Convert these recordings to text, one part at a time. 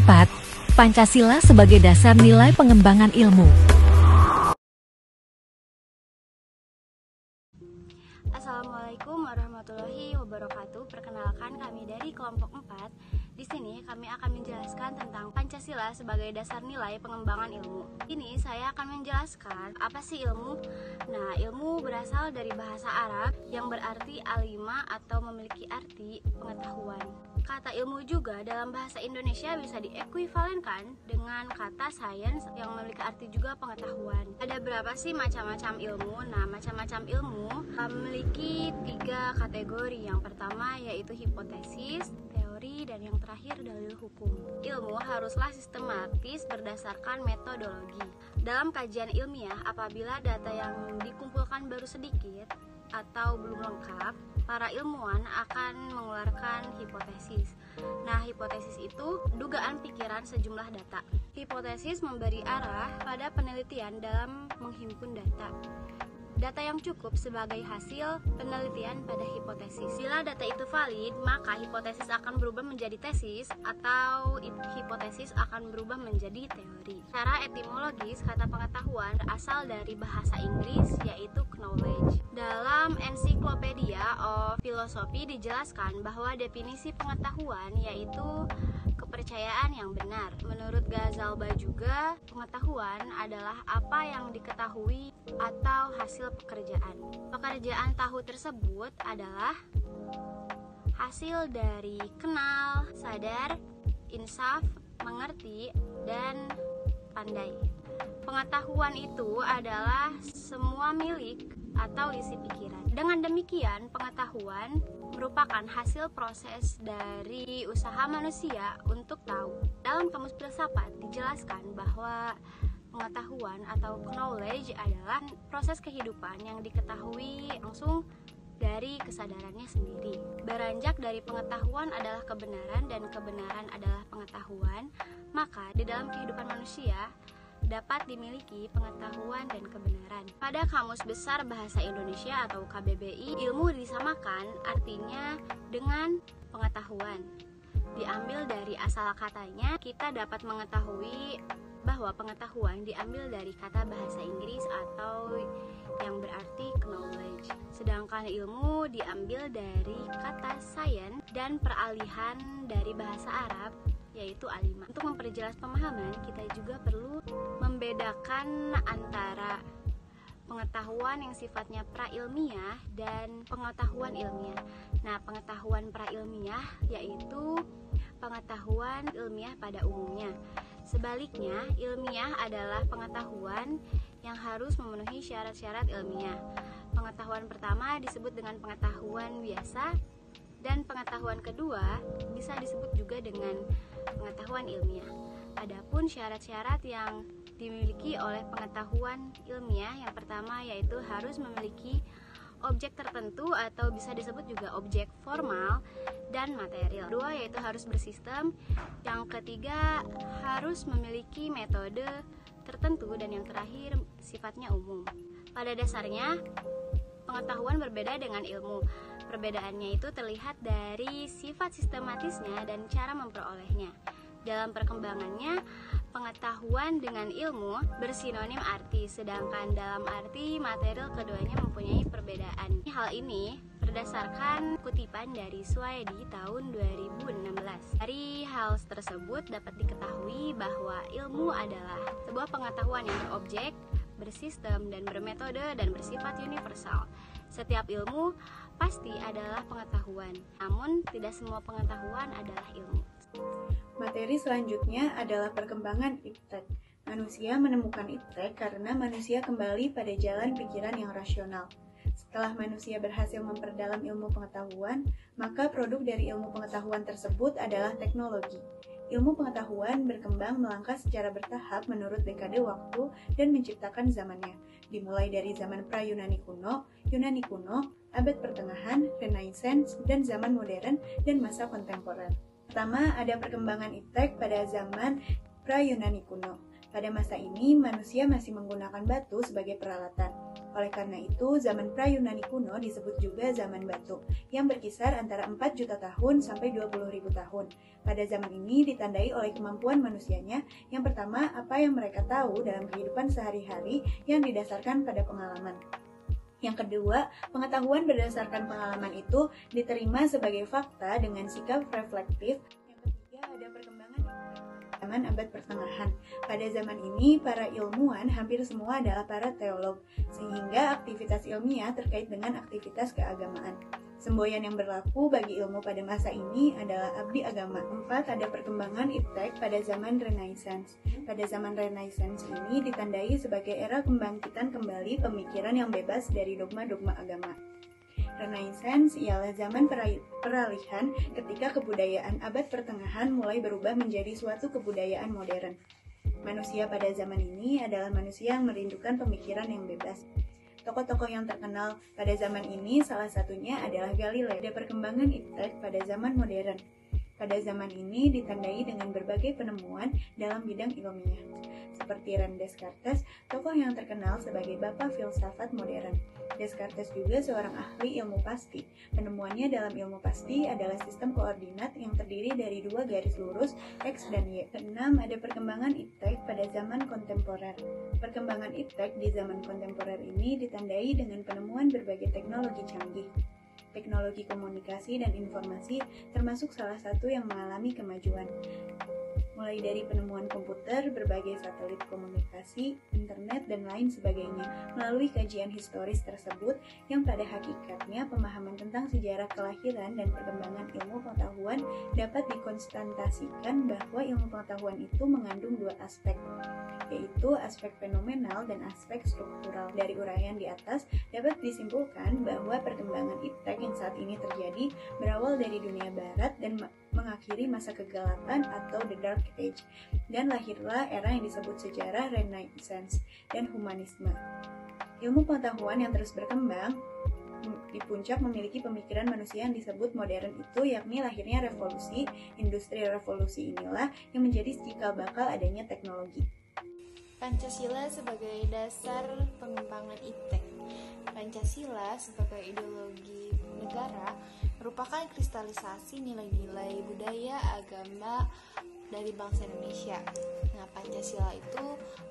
4. Pancasila sebagai dasar nilai pengembangan ilmu. Assalamualaikum warahmatullahi wabarakatuh. Perkenalkan, kami dari kelompok 4. Di sini kami akan menjelaskan tentang Pancasila sebagai dasar nilai pengembangan ilmu. Ini saya akan menjelaskan apa sih ilmu. Nah, ilmu berasal dari bahasa Arab yang berarti alima atau memiliki arti pengetahuan. Kata ilmu juga dalam bahasa Indonesia bisa diekuivalenkan dengan kata sains yang memiliki arti juga pengetahuan. Ada berapa sih macam-macam ilmu? Nah, macam-macam ilmu memiliki 3 kategori. Yang pertama yaitu hipotesis, teori, dan yang terakhir dalil hukum. Ilmu haruslah sistematis berdasarkan metodologi. Dalam kajian ilmiah, apabila data yang dikumpulkan baru sedikit atau belum lengkap, para ilmuwan akan mengeluarkan hipotesis. Nah, hipotesis itu dugaan pikiran sejumlah data. Hipotesis memberi arah pada penelitian dalam menghimpun data. Data yang cukup sebagai hasil penelitian pada hipotesis. Bila data itu valid, maka hipotesis akan berubah menjadi tesis atau hipotesis akan berubah menjadi teori. Secara etimologis, kata pengetahuan berasal dari bahasa Inggris yaitu knowledge. Dalam Encyclopedia of Philosophy dijelaskan bahwa definisi pengetahuan yaitu kepercayaan yang benar. Menurut Ghazalba juga, pengetahuan adalah apa yang diketahui atau hasil pekerjaan. Pekerjaan tahu tersebut adalah hasil dari kenal, sadar, insaf, mengerti, dan pandai. Pengetahuan itu adalah semua milik atau isi pikiran. Dengan demikian, pengetahuan merupakan hasil proses dari usaha manusia untuk tahu. Dalam kamus filsafat dijelaskan bahwa pengetahuan atau knowledge adalah proses kehidupan yang diketahui langsung dari kesadarannya sendiri. Beranjak dari pengetahuan adalah kebenaran dan kebenaran adalah pengetahuan, maka di dalam kehidupan manusia dapat dimiliki pengetahuan dan kebenaran. Pada Kamus Besar Bahasa Indonesia atau KBBI, ilmu disamakan artinya dengan pengetahuan. Diambil dari asal katanya, kita dapat mengetahui bahwa pengetahuan diambil dari kata bahasa Inggris atau yang berarti knowledge. Sedangkan ilmu diambil dari kata science dan peralihan dari bahasa Arab yaitu alima. Untuk memperjelas pemahaman, kita juga perlu membedakan antara pengetahuan yang sifatnya prailmiah dan pengetahuan ilmiah. Nah, pengetahuan prailmiah yaitu pengetahuan ilmiah pada umumnya. Sebaliknya, ilmiah adalah pengetahuan yang harus memenuhi syarat-syarat ilmiah. Pengetahuan pertama disebut dengan pengetahuan biasa, dan pengetahuan kedua bisa disebut juga dengan pengetahuan ilmiah. Adapun syarat-syarat yang dimiliki oleh pengetahuan ilmiah, yang pertama yaitu harus memiliki objek tertentu atau bisa disebut juga objek formal dan material. Kedua yaitu harus bersistem. Yang ketiga harus memiliki metode tertentu, dan yang terakhir sifatnya umum. Pada dasarnya pengetahuan berbeda dengan ilmu. Perbedaannya itu terlihat dari sifat sistematisnya dan cara memperolehnya. Dalam perkembangannya, pengetahuan dengan ilmu bersinonim arti, sedangkan dalam arti material keduanya mempunyai perbedaan. Hal ini berdasarkan kutipan dari Suwaidi tahun 2016. Dari hal tersebut dapat diketahui bahwa ilmu adalah sebuah pengetahuan yang berobjek, bersistem, dan bermetode, dan bersifat universal. Setiap ilmu pasti adalah pengetahuan, namun tidak semua pengetahuan adalah ilmu. Materi selanjutnya adalah perkembangan iptek. Manusia menemukan iptek karena manusia kembali pada jalan pikiran yang rasional. Setelah manusia berhasil memperdalam ilmu pengetahuan, maka produk dari ilmu pengetahuan tersebut adalah teknologi. Ilmu pengetahuan berkembang melangkah secara bertahap menurut dekade waktu dan menciptakan zamannya, dimulai dari zaman pra-Yunani kuno, Yunani kuno, abad pertengahan, Renaissance, dan zaman modern dan masa kontemporer. Pertama, ada perkembangan iptek pada zaman pra-Yunani kuno. Pada masa ini, manusia masih menggunakan batu sebagai peralatan. Oleh karena itu, zaman pra-Yunani kuno disebut juga zaman batu, yang berkisar antara 4 juta tahun sampai 20.000 tahun. Pada zaman ini ditandai oleh kemampuan manusianya, yang pertama, apa yang mereka tahu dalam kehidupan sehari-hari yang didasarkan pada pengalaman. Yang kedua, pengetahuan berdasarkan pengalaman itu diterima sebagai fakta dengan sikap reflektif. Yang ketiga, ada perkembangan zaman abad pertengahan. Pada zaman ini, para ilmuwan hampir semua adalah para teolog, sehingga aktivitas ilmiah terkait dengan aktivitas keagamaan. Semboyan yang berlaku bagi ilmu pada masa ini adalah abdi agama. 4. Ada perkembangan iptek pada zaman Renaissance. Pada zaman Renaissance ini ditandai sebagai era kebangkitan kembali pemikiran yang bebas dari dogma-dogma agama. Renaissance ialah zaman peralihan ketika kebudayaan abad pertengahan mulai berubah menjadi suatu kebudayaan modern. Manusia pada zaman ini adalah manusia yang merindukan pemikiran yang bebas. Tokoh-tokoh yang terkenal pada zaman ini salah satunya adalah Galileo. Ada perkembangan iptek pada zaman modern. Pada zaman ini ditandai dengan berbagai penemuan dalam bidang ilmiah, seperti René Descartes, tokoh yang terkenal sebagai bapak filsafat modern. Descartes juga seorang ahli ilmu pasti. Penemuannya dalam ilmu pasti adalah sistem koordinat yang terdiri dari 2 garis lurus, X dan Y. Keenam, ada perkembangan iptek pada zaman kontemporer. Perkembangan iptek di zaman kontemporer ini ditandai dengan penemuan berbagai teknologi canggih. Teknologi komunikasi dan informasi termasuk salah satu yang mengalami kemajuan. Mulai dari penemuan komputer, berbagai satelit komunikasi, internet, dan lain sebagainya. Melalui kajian historis tersebut, yang pada hakikatnya pemahaman tentang sejarah kelahiran dan perkembangan ilmu pengetahuan dapat dikonstatasikan bahwa ilmu pengetahuan itu mengandung 2 aspek, yaitu aspek fenomenal dan aspek struktural. Dari uraian di atas, dapat disimpulkan bahwa perkembangan iptek yang saat ini terjadi berawal dari dunia barat dan mengakhiri masa kegelapan atau The Dark Age, dan lahirlah era yang disebut sejarah Renaissance dan humanisme. Ilmu pengetahuan yang terus berkembang di puncak memiliki pemikiran manusia yang disebut modern itu, yakni lahirnya revolusi. Industri revolusi inilah yang menjadi cikal bakal adanya teknologi. Pancasila sebagai dasar pengembangan iptek. Pancasila sebagai ideologi negara merupakan kristalisasi nilai-nilai budaya agama dari bangsa Indonesia. Nah, Pancasila itu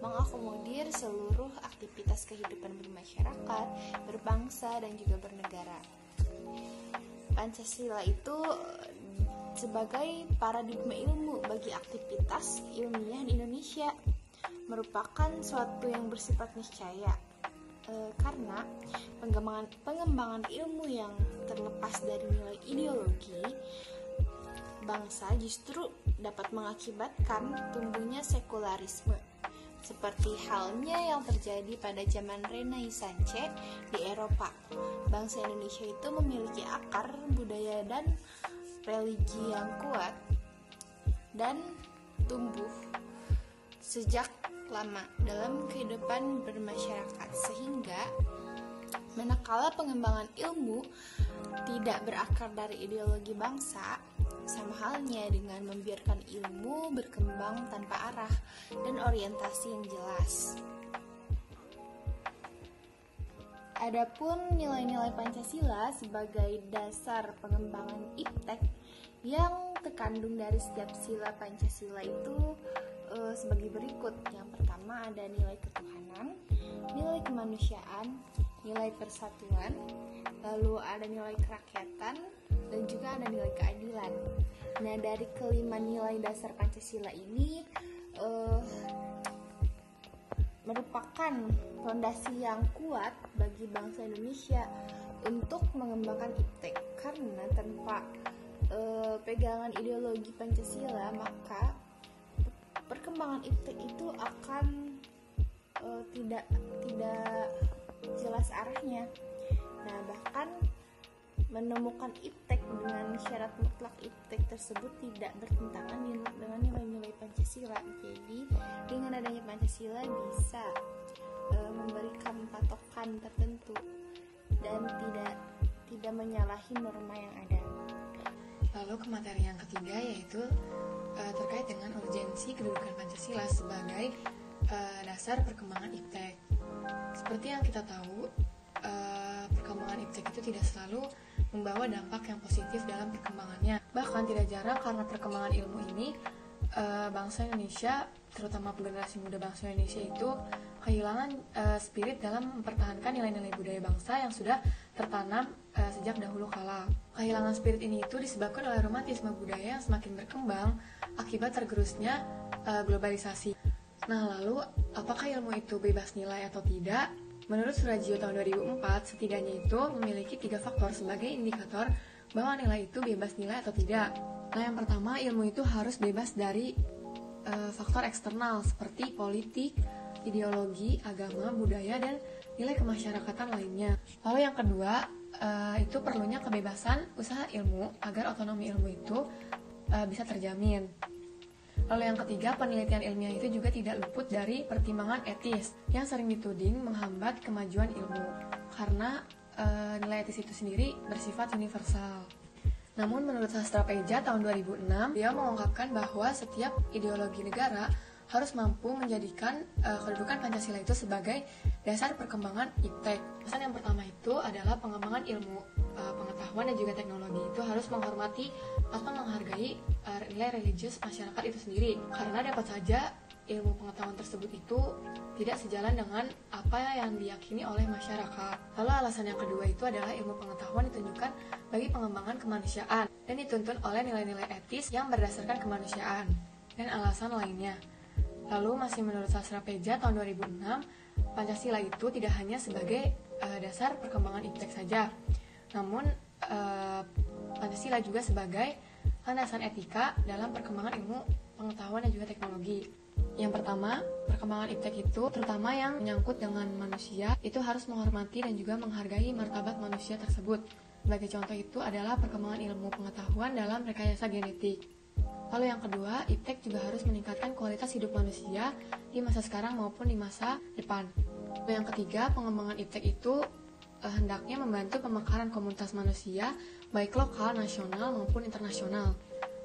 mengakomodir seluruh aktivitas kehidupan bermasyarakat, berbangsa, dan juga bernegara. Pancasila itu sebagai paradigma ilmu bagi aktivitas ilmiah di Indonesia, merupakan suatu yang bersifat niscaya, karena pengembangan ilmu yang terlepas dari nilai ideologi bangsa justru dapat mengakibatkan tumbuhnya sekularisme, seperti halnya yang terjadi pada zaman Renaissance di Eropa. Bangsa Indonesia itu memiliki akar budaya dan religi yang kuat dan tumbuh sejak lama dalam kehidupan bermasyarakat, sehingga manakala pengembangan ilmu tidak berakar dari ideologi bangsa, sama halnya dengan membiarkan ilmu berkembang tanpa arah dan orientasi yang jelas. Adapun nilai-nilai Pancasila sebagai dasar pengembangan iptek yang terkandung dari setiap sila Pancasila itu sebagai berikut. Yang pertama ada nilai ketuhanan, nilai kemanusiaan, nilai persatuan, lalu ada nilai kerakyatan, dan juga ada nilai keadilan. Nah, dari kelima nilai dasar Pancasila ini merupakan fondasi yang kuat bagi bangsa Indonesia untuk mengembangkan iptek, karena tanpa pegangan ideologi Pancasila maka perkembangan iptek itu akan tidak jelas arahnya. Nah, bahkan menemukan iptek dengan syarat mutlak iptek tersebut tidak bertentangan dengan nilai-nilai Pancasila. Jadi dengan adanya Pancasila bisa memberikan patokan tertentu dan tidak menyalahi norma yang ada. Lalu ke materi yang ketiga, yaitu terkait dengan urgensi kedudukan Pancasila sebagai dasar perkembangan iptek. Seperti yang kita tahu, perkembangan iptek itu tidak selalu membawa dampak yang positif dalam perkembangannya. Bahkan tidak jarang karena perkembangan ilmu ini, bangsa Indonesia, terutama generasi muda bangsa Indonesia itu kehilangan spirit dalam mempertahankan nilai-nilai budaya bangsa yang sudah tertanam sejak dahulu kala. Kehilangan spirit ini itu disebabkan oleh romantisme budaya yang semakin berkembang akibat tergerusnya globalisasi. Nah, lalu apakah ilmu itu bebas nilai atau tidak? Menurut Surajio tahun 2004, setidaknya itu memiliki 3 faktor sebagai indikator bahwa nilai itu bebas nilai atau tidak. Nah, yang pertama, ilmu itu harus bebas dari faktor eksternal seperti politik, ideologi, agama, budaya, dan nilai kemasyarakatan lainnya. Lalu yang kedua, itu perlunya kebebasan usaha ilmu agar otonomi ilmu itu bisa terjamin. Lalu yang ketiga, penelitian ilmiah itu juga tidak luput dari pertimbangan etis yang sering dituding menghambat kemajuan ilmu karena nilai etis itu sendiri bersifat universal. Namun menurut Sastra Peja tahun 2006, dia mengungkapkan bahwa setiap ideologi negara harus mampu menjadikan kedudukan Pancasila itu sebagai dasar perkembangan iptek. Pesan yang pertama itu adalah pengembangan ilmu pengetahuan dan juga teknologi itu harus menghormati atau menghargai nilai religius masyarakat itu sendiri, karena dapat saja ilmu pengetahuan tersebut itu tidak sejalan dengan apa yang diyakini oleh masyarakat. Lalu alasan yang kedua itu adalah ilmu pengetahuan ditunjukkan bagi pengembangan kemanusiaan dan dituntun oleh nilai-nilai etis yang berdasarkan kemanusiaan dan alasan lainnya. Lalu masih menurut Sastra Peja tahun 2006, Pancasila itu tidak hanya sebagai dasar perkembangan iptek saja, namun Pancasila juga sebagai landasan etika dalam perkembangan ilmu pengetahuan dan juga teknologi. Yang pertama, perkembangan iptek itu terutama yang menyangkut dengan manusia itu harus menghormati dan juga menghargai martabat manusia tersebut. Sebagai contoh itu adalah perkembangan ilmu pengetahuan dalam rekayasa genetik. Lalu yang kedua, iptek juga harus meningkatkan kualitas hidup manusia di masa sekarang maupun di masa depan. Lalu yang ketiga, pengembangan iptek itu hendaknya membantu pemekaran komunitas manusia baik lokal, nasional maupun internasional.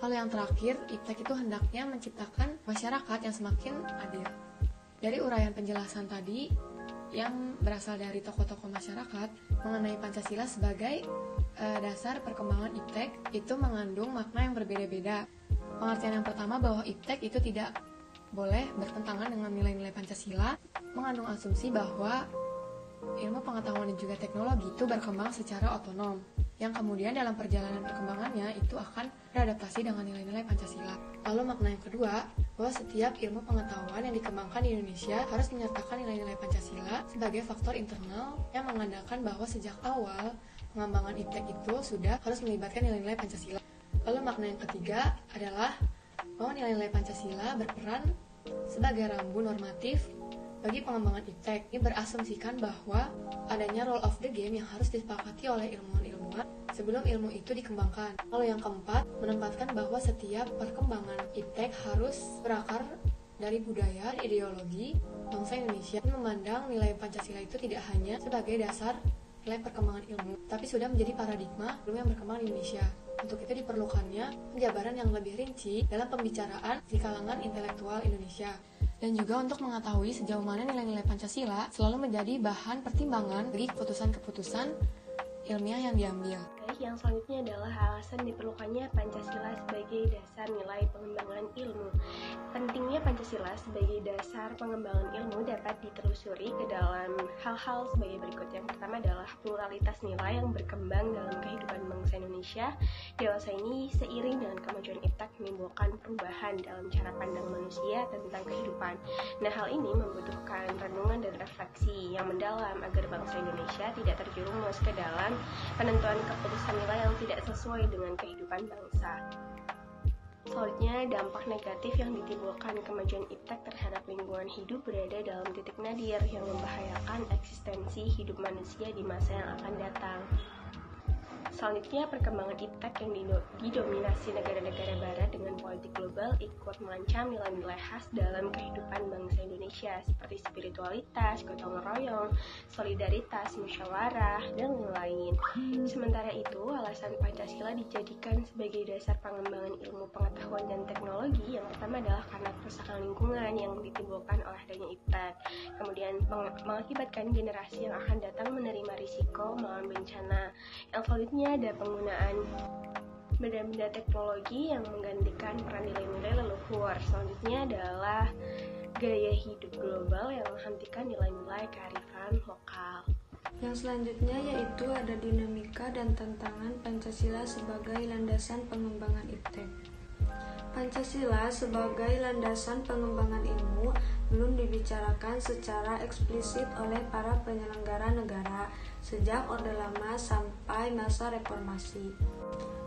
Lalu yang terakhir, iptek itu hendaknya menciptakan masyarakat yang semakin adil. Dari uraian penjelasan tadi yang berasal dari tokoh-tokoh masyarakat mengenai Pancasila sebagai dasar perkembangan iptek itu mengandung makna yang berbeda-beda. Pengertian yang pertama bahwa iptek itu tidak boleh bertentangan dengan nilai-nilai Pancasila, mengandung asumsi bahwa ilmu pengetahuan dan juga teknologi itu berkembang secara otonom, yang kemudian dalam perjalanan perkembangannya itu akan beradaptasi dengan nilai-nilai Pancasila. Lalu makna yang kedua, bahwa setiap ilmu pengetahuan yang dikembangkan di Indonesia harus menyertakan nilai-nilai Pancasila sebagai faktor internal yang mengandalkan bahwa sejak awal pengembangan iptek itu sudah harus melibatkan nilai-nilai Pancasila. Lalu makna yang ketiga adalah bahwa nilai-nilai Pancasila berperan sebagai rambu normatif bagi pengembangan iptek. Ini berasumsikan bahwa adanya rule of the game yang harus disepakati oleh ilmuwan-ilmuwan sebelum ilmu itu dikembangkan. Lalu yang keempat, menempatkan bahwa setiap perkembangan iptek harus berakar dari budaya dan ideologi bangsa Indonesia, dan memandang nilai Pancasila itu tidak hanya sebagai dasar nilai perkembangan ilmu, tapi sudah menjadi paradigma ilmu yang berkembang di Indonesia. Untuk itu diperlukannya penjabaran yang lebih rinci dalam pembicaraan di kalangan intelektual Indonesia. Dan juga untuk mengetahui sejauh mana nilai-nilai Pancasila selalu menjadi bahan pertimbangan bagi keputusan-keputusan ilmiah yang diambil. Baik, yang selanjutnya adalah alasan diperlukannya Pancasila sebagai dasar nilai pengembangan ilmu. Pentingnya Pancasila sebagai dasar pengembangan ilmu dapat ditelusuri ke dalam hal-hal sebagai berikut. Yang pertama adalah pluralitas nilai yang berkembang dalam kehidupan bangsa Indonesia. Dewasa ini seiring dengan kemajuan iptek menimbulkan perubahan dalam cara pandang manusia tentang kehidupan. Nah, hal ini membutuhkan renungan dan refleksi yang mendalam agar bangsa Indonesia tidak terjerumus ke dalam penentuan keputusan nilai yang tidak sesuai dengan kehidupan bangsa. Selanjutnya, dampak negatif yang ditimbulkan kemajuan iptek terhadap lingkungan hidup berada dalam titik nadir yang membahayakan eksistensi hidup manusia di masa yang akan datang. Selanjutnya, perkembangan iptek yang didominasi negara-negara barat dengan politik global ikut mengancam nilai-nilai khas dalam kehidupan bangsa Indonesia seperti spiritualitas, gotong royong, solidaritas, musyawarah, dan lain-lain. Sementara itu, alasan Pancasila dijadikan sebagai dasar pengembangan ilmu pengetahuan dan teknologi yang pertama adalah karena kerusakan lingkungan yang ditimbulkan oleh adanya iptek, kemudian mengakibatkan generasi yang akan datang menerima risiko melawan bencana. Yang selanjutnya ada penggunaan benda-benda teknologi yang menggantikan peran nilai-nilai leluhur. Selanjutnya adalah gaya hidup global yang menghentikan nilai-nilai kearifan lokal. Yang selanjutnya yaitu ada dinamika dan tantangan Pancasila sebagai landasan pengembangan iptek. Pancasila sebagai landasan pengembangan ilmu belum dibicarakan secara eksplisit oleh para penyelenggara negara sejak Orde Lama sampai masa reformasi.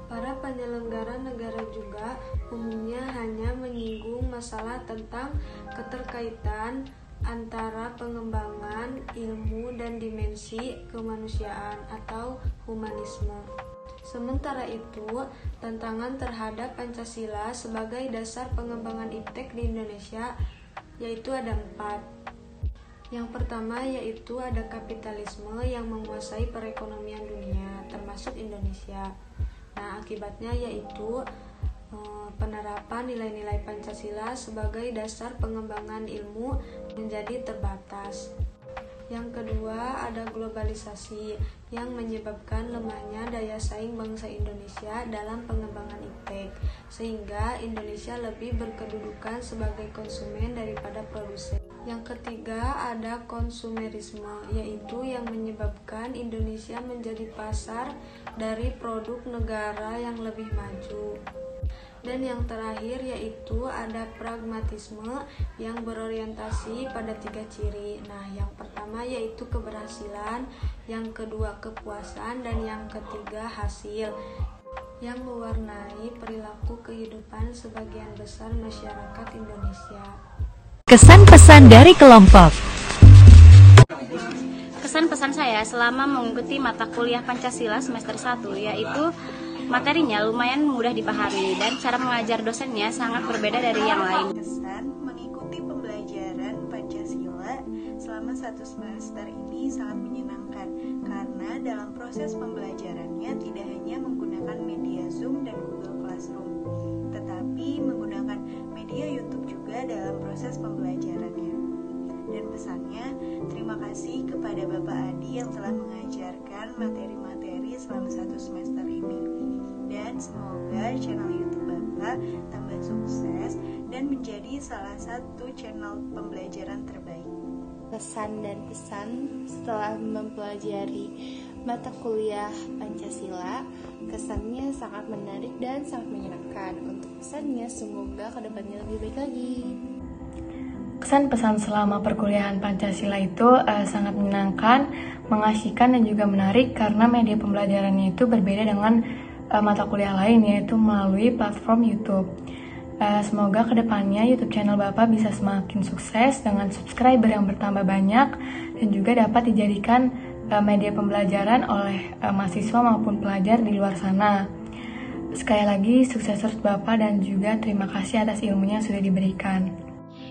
Para penyelenggara negara juga umumnya hanya menyinggung masalah tentang keterkaitan antara pengembangan ilmu dan dimensi kemanusiaan atau humanisme. Sementara itu, tantangan terhadap Pancasila sebagai dasar pengembangan iptek di Indonesia yaitu ada 4. Yang pertama yaitu ada kapitalisme yang menguasai perekonomian dunia, termasuk Indonesia. Nah, akibatnya yaitu penerapan nilai-nilai Pancasila sebagai dasar pengembangan ilmu menjadi terbatas. Yang kedua ada globalisasi yang menyebabkan lemahnya daya saing bangsa Indonesia dalam pengembangan iptek, sehingga Indonesia lebih berkedudukan sebagai konsumen daripada produsen. Yang ketiga ada konsumerisme, yaitu yang menyebabkan Indonesia menjadi pasar dari produk negara yang lebih maju. Dan yang terakhir yaitu ada pragmatisme yang berorientasi pada 3 ciri. Nah, yang pertama yaitu keberhasilan, yang kedua kepuasan, dan yang ketiga hasil, yang mewarnai perilaku kehidupan sebagian besar masyarakat Indonesia. Kesan pesan dari kelompok. Kesan-pesan saya selama mengikuti mata kuliah Pancasila semester 1 yaitu materinya lumayan mudah dipahami dan cara mengajar dosennya sangat berbeda dari yang lain. Kesan mengikuti pembelajaran Pancasila selama 1 semester ini sangat menyenangkan karena dalam proses pembelajarannya tidak hanya menggunakan media Zoom dan Google Classroom, tetapi menggunakan media YouTube juga dalam proses pembelajarannya. Dan pesannya, terima kasih kepada Bapak Adi yang telah mengajarkan materi-materi selama 1 semester ini. Dan semoga channel YouTube Bapak tambah sukses dan menjadi salah satu channel pembelajaran terbaik. Pesan dan pesan setelah mempelajari mata kuliah Pancasila, kesannya sangat menarik dan sangat menyenangkan. Untuk pesannya, semoga kedepannya lebih baik lagi. Kesan pesan selama perkuliahan Pancasila itu sangat menyenangkan, mengasyikan, dan juga menarik karena media pembelajarannya itu berbeda dengan mata kuliah lain, yaitu melalui platform YouTube. Semoga kedepannya YouTube channel Bapak bisa semakin sukses dengan subscriber yang bertambah banyak dan juga dapat dijadikan media pembelajaran oleh mahasiswa maupun pelajar di luar sana. Sekali lagi sukses terus Bapak dan juga terima kasih atas ilmunya yang sudah diberikan.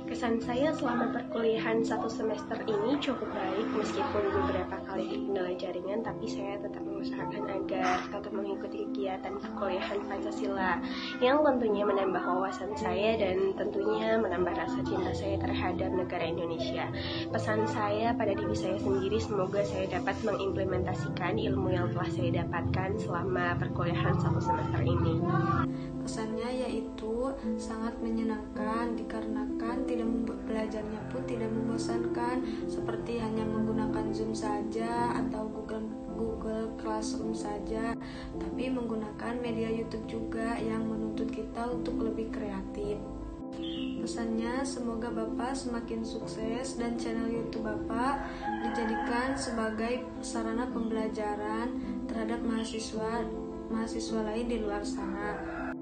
Kesan saya selama perkuliahan 1 semester ini cukup baik meskipun beberapa kali dikendala jaringan, tapi saya tetap mengusahakan agar tetap mengikuti kegiatan perkuliahan Pancasila yang tentunya menambah wawasan saya dan tentunya menambah rasa cinta saya terhadap negara Indonesia. Pesan saya pada diri saya sendiri, semoga saya dapat mengimplementasikan ilmu yang telah saya dapatkan selama perkuliahan 1 semester ini. Kesannya yaitu sangat menyenangkan dikarenakan belajarnya pun tidak membosankan, seperti hanya menggunakan Zoom saja atau Google Classroom saja, tapi menggunakan media YouTube juga yang menuntut kita untuk lebih kreatif. Pesannya, semoga Bapak semakin sukses dan channel YouTube Bapak dijadikan sebagai sarana pembelajaran terhadap mahasiswa lain di luar sana.